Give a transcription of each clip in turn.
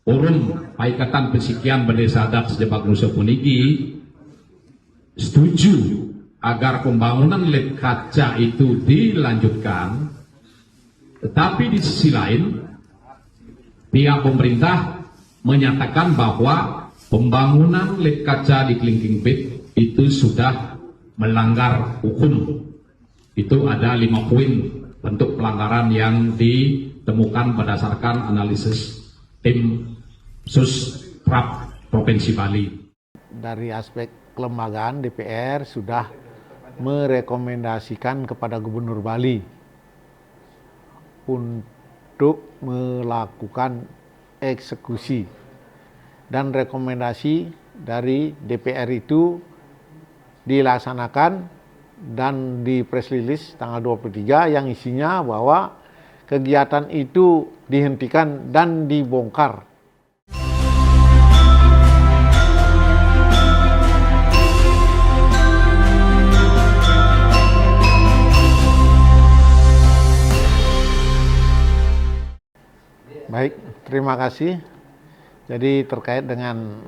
Forum Paikatan Pesikian Bendesa Adat Sejabak Nusa Punigi setuju agar pembangunan lab kaca itu dilanjutkan, tetapi di sisi lain pihak pemerintah menyatakan bahwa pembangunan lab kaca di Kelingking Bed itu sudah melanggar hukum. Itu ada 5 poin bentuk pelanggaran yang ditemukan berdasarkan analisis tim Sustrap Provinsi Bali. Dari aspek kelembagaan, DPR sudah merekomendasikan kepada Gubernur Bali untuk melakukan eksekusi, dan rekomendasi dari DPR itu dilaksanakan dan di press release tanggal 23 yang isinya bahwa kegiatan itu dihentikan dan dibongkar. Baik, terima kasih. Jadi terkait dengan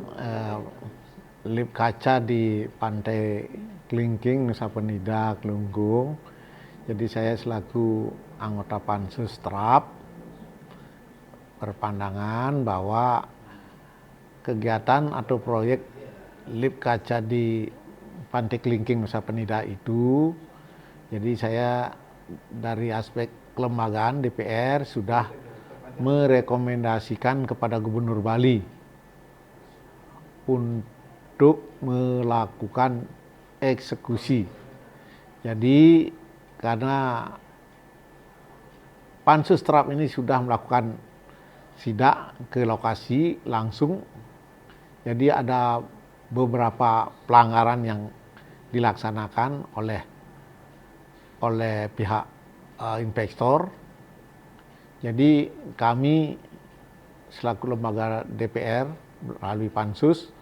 lip kaca di Pantai Kelingking, Nusa Penida, Kelungkung. Jadi saya selaku anggota Pansus TRAP berpandangan bahwa kegiatan atau proyek lip kaca di Pantai Kelingking, Nusa Penida itu, jadi saya dari aspek kelembagaan DPR sudah merekomendasikan kepada Gubernur Bali untuk melakukan eksekusi. Jadi karena Pansus TRAP ini sudah melakukan sidak ke lokasi langsung, jadi ada beberapa pelanggaran yang dilaksanakan oleh pihak investor. Jadi kami selaku lembaga DPR melalui Pansus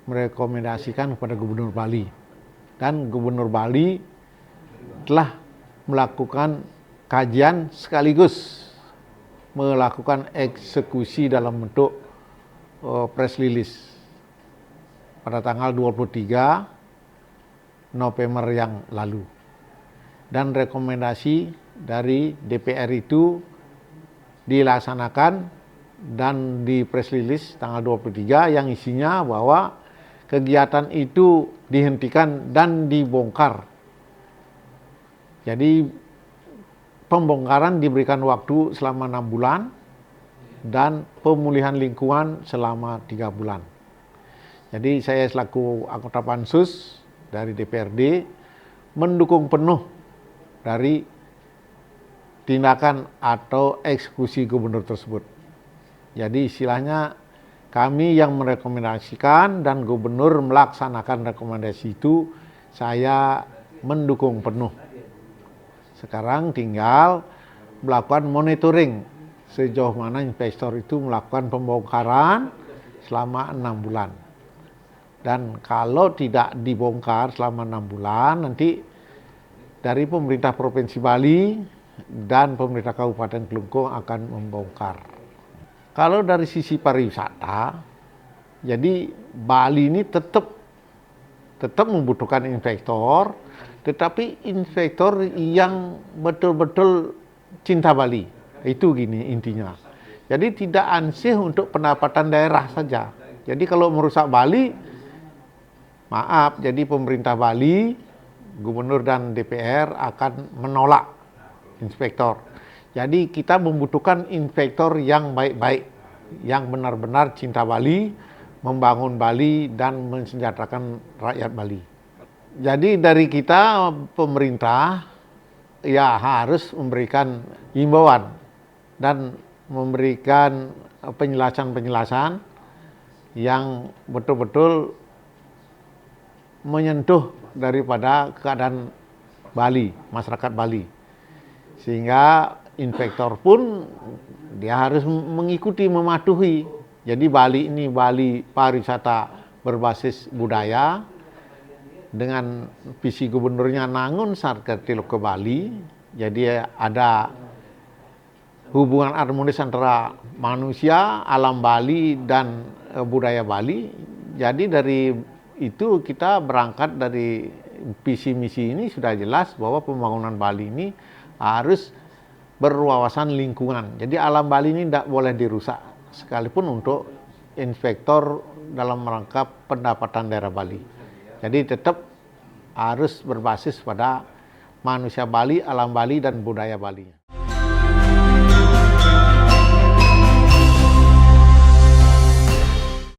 merekomendasikan kepada Gubernur Bali, dan Gubernur Bali telah melakukan kajian sekaligus melakukan eksekusi dalam bentuk press release pada tanggal 23 November yang lalu. Dan rekomendasi dari DPR itu dilaksanakan dan di press release tanggal 23 yang isinya bahwa kegiatan itu dihentikan dan dibongkar. Jadi pembongkaran diberikan waktu selama 6 bulan dan pemulihan lingkungan selama 3 bulan. Jadi saya selaku anggota Pansus dari DPRD mendukung penuh dari tindakan atau eksekusi gubernur tersebut. Jadi istilahnya kami yang merekomendasikan dan gubernur melaksanakan rekomendasi itu, saya mendukung penuh. Sekarang tinggal melakukan monitoring sejauh mana investor itu melakukan pembongkaran selama 6 bulan. Dan kalau tidak dibongkar selama 6 bulan, nanti dari pemerintah Provinsi Bali dan pemerintah Kabupaten Kelungkung akan membongkar. Kalau dari sisi pariwisata, jadi Bali ini tetap membutuhkan investor, tetapi investor yang betul-betul cinta Bali. Itu gini intinya. Jadi tidak ansih untuk pendapatan daerah saja. Jadi kalau merusak Bali, maaf, jadi pemerintah Bali, gubernur dan DPR akan menolak inspektor. Jadi kita membutuhkan inspektor yang baik-baik, yang benar-benar cinta Bali, membangun Bali dan mensejahterakan rakyat Bali. Jadi dari kita pemerintah ya harus memberikan himbauan dan memberikan penjelasan-penjelasan yang betul-betul menyentuh daripada keadaan Bali, masyarakat Bali. Sehingga inspektor pun dia harus mengikuti, mematuhi. Jadi Bali ini Bali pariwisata berbasis budaya dengan visi gubernurnya Nangun Sarkertilo ke Bali. Jadi ada hubungan harmonis antara manusia, alam Bali, dan budaya Bali. Jadi dari itu kita berangkat dari visi misi ini sudah jelas bahwa pembangunan Bali ini harus berwawasan lingkungan. Jadi alam Bali ini tidak boleh dirusak, sekalipun untuk inspektor dalam rangka pendapatan daerah Bali. Jadi tetap harus berbasis pada manusia Bali, alam Bali, dan budaya Bali.